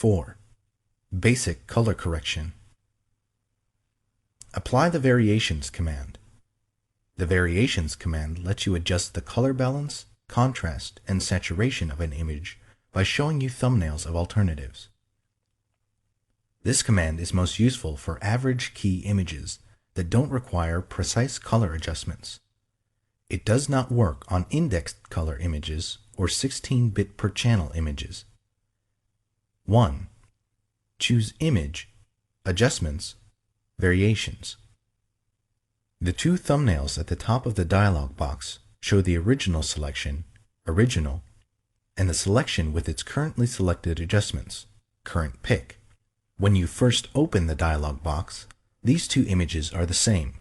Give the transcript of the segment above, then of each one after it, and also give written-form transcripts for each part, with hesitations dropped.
4. Basic color correction. Apply the Variations command. The Variations command lets you adjust the color balance, contrast, and saturation of an image by showing you thumbnails of alternatives. This command is most useful for average key images that don't require precise color adjustments. It does not work on indexed color images or 16-bit per channel images. 1. Choose Image, Adjustments, Variations. The two thumbnails at the top of the dialog box show the original selection, Original, and the selection with its currently selected adjustments, Current Pick. When you first open the dialog box, these two images are the same.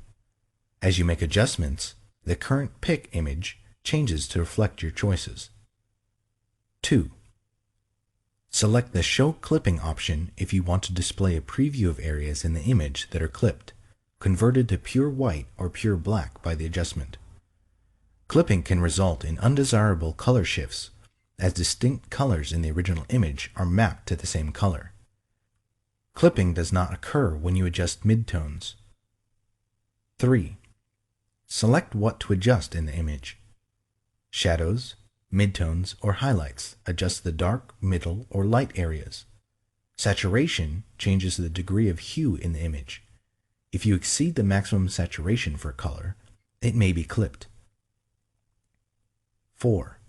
As you make adjustments, the Current Pick image changes to reflect your choices. 2. Select the Show Clipping option if you want to display a preview of areas in the image that are clipped, converted to pure white or pure black by the adjustment. Clipping can result in undesirable color shifts, as distinct colors in the original image are mapped to the same color. Clipping does not occur when you adjust midtones. 3. Select what to adjust in the image. Shadows, midtones, or highlights adjust the dark, middle, or light areas. Saturation changes the degree of hue in the image. If you exceed the maximum saturation for a color, it may be clipped. 4.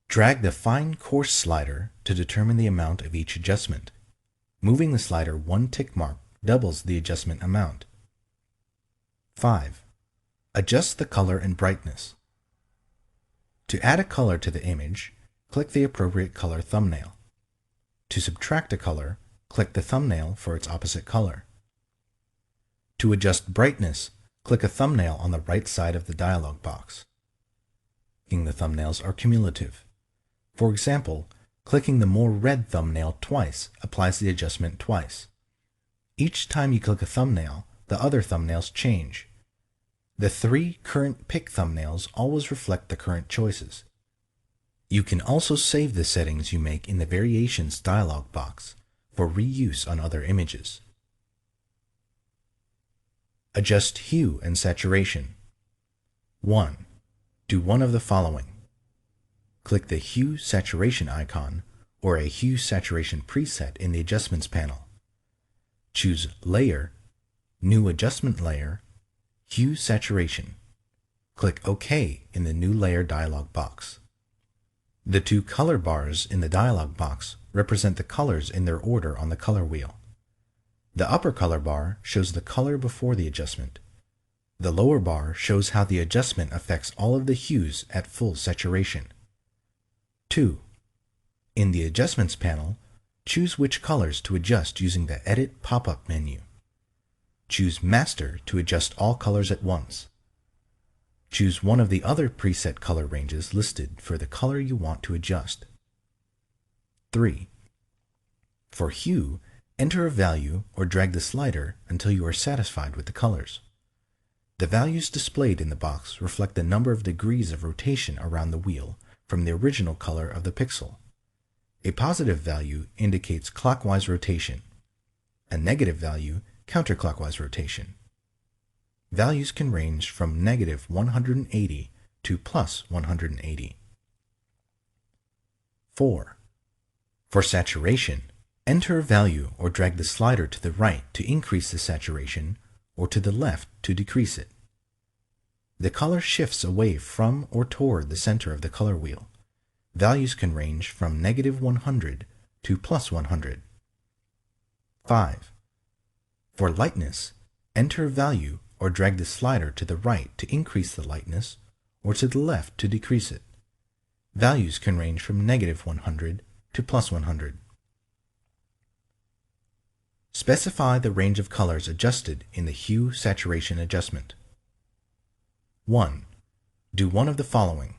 Drag the Fine Coarse slider to determine the amount of each adjustment. Moving the slider one tick mark doubles the adjustment amount. 5. Adjust the color and brightness. To add a color to the image, click the appropriate color thumbnail. To subtract a color, click the thumbnail for its opposite color. To adjust brightness, click a thumbnail on the right side of the dialog box. The thumbnails are cumulative. For example, clicking the More Red thumbnail twice applies the adjustment twice. Each time you click a thumbnail, the other thumbnails change. The 3 Current Pick thumbnails always reflect the current choices. You can also save the settings you make in the Variations dialog box for reuse on other images. Adjust hue and saturation. 1. Do one of the following. Click the Hue Saturation icon or a Hue Saturation preset in the Adjustments panel. Choose Layer, New Adjustment Layer, Hue Saturation. Click OK in the New Layer dialog box. The 2 color bars in the dialog box represent the colors in their order on the color wheel. The upper color bar shows the color before the adjustment. The lower bar shows how the adjustment affects all of the hues at full saturation. 2. In the Adjustments panel, choose which colors to adjust using the Edit pop-up menu. Choose Master to adjust all colors at once. Choose one of the other preset color ranges listed for the color you want to adjust. 3. For hue, enter a value or drag the slider until you are satisfied with the colors. The values displayed in the box reflect the number of degrees of rotation around the wheel from the original color of the pixel. A positive value indicates clockwise rotation. A negative value, counterclockwise rotation. Values can range from negative 180 to plus 180. 4. For saturation, enter a value or drag the slider to the right to increase the saturation or to the left to decrease it. The color shifts away from or toward the center of the color wheel. Values can range from negative 100 to plus 100. 5. For lightness, enter a value or drag the slider to the right to increase the lightness or to the left to decrease it. Values can range from negative 100 to plus 100. Specify the range of colors adjusted in the Hue Saturation adjustment. 1. Do one of the following.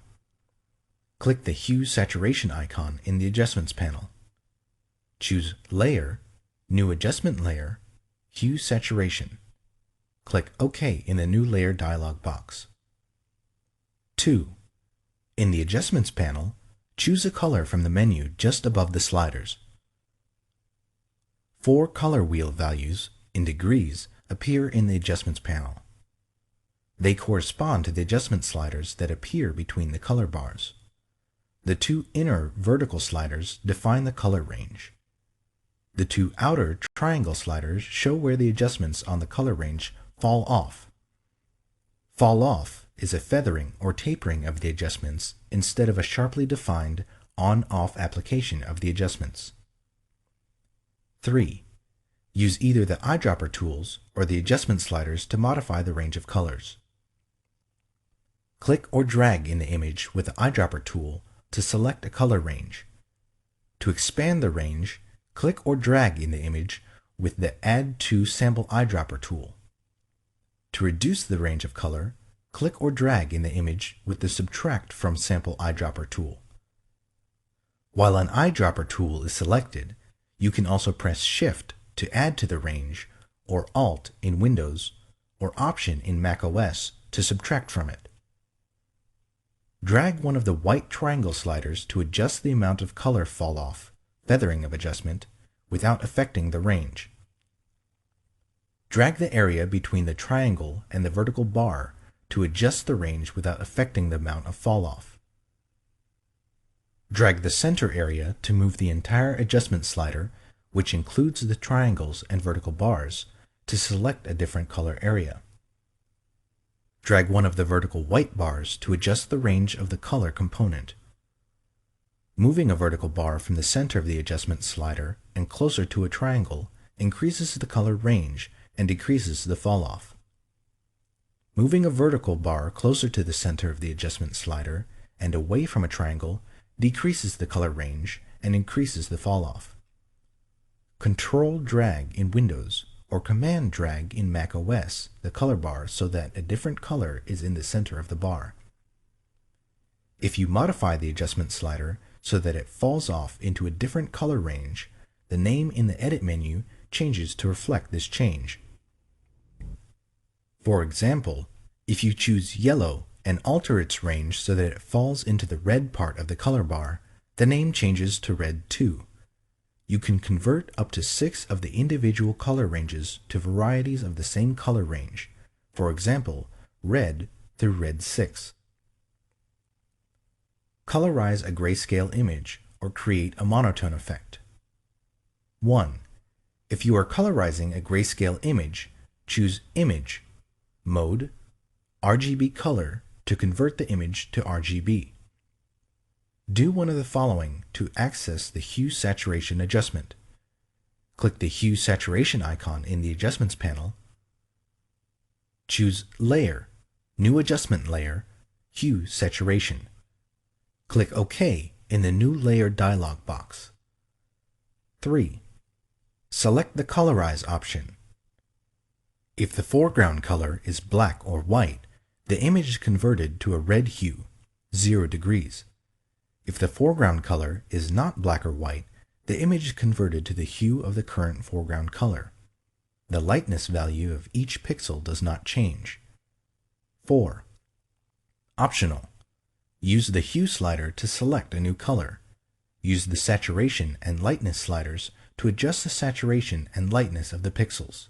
Click the Hue Saturation icon in the Adjustments panel. Choose Layer, New Adjustment Layer, Hue Saturation. Click OK in the New Layer dialog box. 2. In the Adjustments panel, choose a color from the menu just above the sliders. 4 color wheel values in degrees appear in the Adjustments panel. They correspond to the adjustment sliders that appear between the color bars. The 2 inner vertical sliders define the color range. The 2 outer triangle sliders show where the adjustments on the color range fall off. Fall off is a feathering or tapering of the adjustments instead of a sharply defined on-off application of the adjustments. 3. Use either the eyedropper tools or the adjustment sliders to modify the range of colors. Click or drag in the image with the eyedropper tool to select a color range. To expand the range, click or drag in the image with the Add to Sample Eyedropper tool. To reduce the range of color, click or drag in the image with the Subtract from Sample Eyedropper tool. While an eyedropper tool is selected, you can also press Shift to add to the range, or Alt in Windows, or Option in macOS to subtract from it. Drag one of the white triangle sliders to adjust the amount of color fall off, feathering of adjustment, without affecting the range. Drag the area between the triangle and the vertical bar to adjust the range without affecting the amount of fall off. Drag the center area to move the entire adjustment slider, which includes the triangles and vertical bars, to select a different color area. Drag one of the vertical white bars to adjust the range of the color component. Moving a vertical bar from the center of the adjustment slider and closer to a triangle increases the color range and decreases the fall-off. Moving a vertical bar closer to the center of the adjustment slider and away from a triangle decreases the color range and increases the fall-off. Control drag in Windows or Command drag in macOS the color bar so that a different color is in the center of the bar. If you modify the adjustment slider so that it falls off into a different color range, the name in the Edit menu changes to reflect this change. For example, if you choose yellow and alter its range so that it falls into the red part of the color bar, the name changes to Red 2. You can convert up to 6 of the individual color ranges to varieties of the same color range, for example, red through Red 6. Colorize a grayscale image or create a monotone effect. 1. If you are colorizing a grayscale image, choose Image, Mode, RGB Color to convert the image to RGB. Do one of the following to access the Hue Saturation adjustment. Click the Hue Saturation icon in the Adjustments panel. Choose Layer, New Adjustment Layer, Hue Saturation. Click OK in the New Layer dialog box. 3. Select the Colorize option. If the foreground color is black or white, the image is converted to a red hue, 0 degrees. If the foreground color is not black or white, the image is converted to the hue of the current foreground color. The lightness value of each pixel does not change. 4. Optional. Use the Hue slider to select a new color. Use the Saturation and Lightness sliders to adjust the saturation and lightness of the pixels.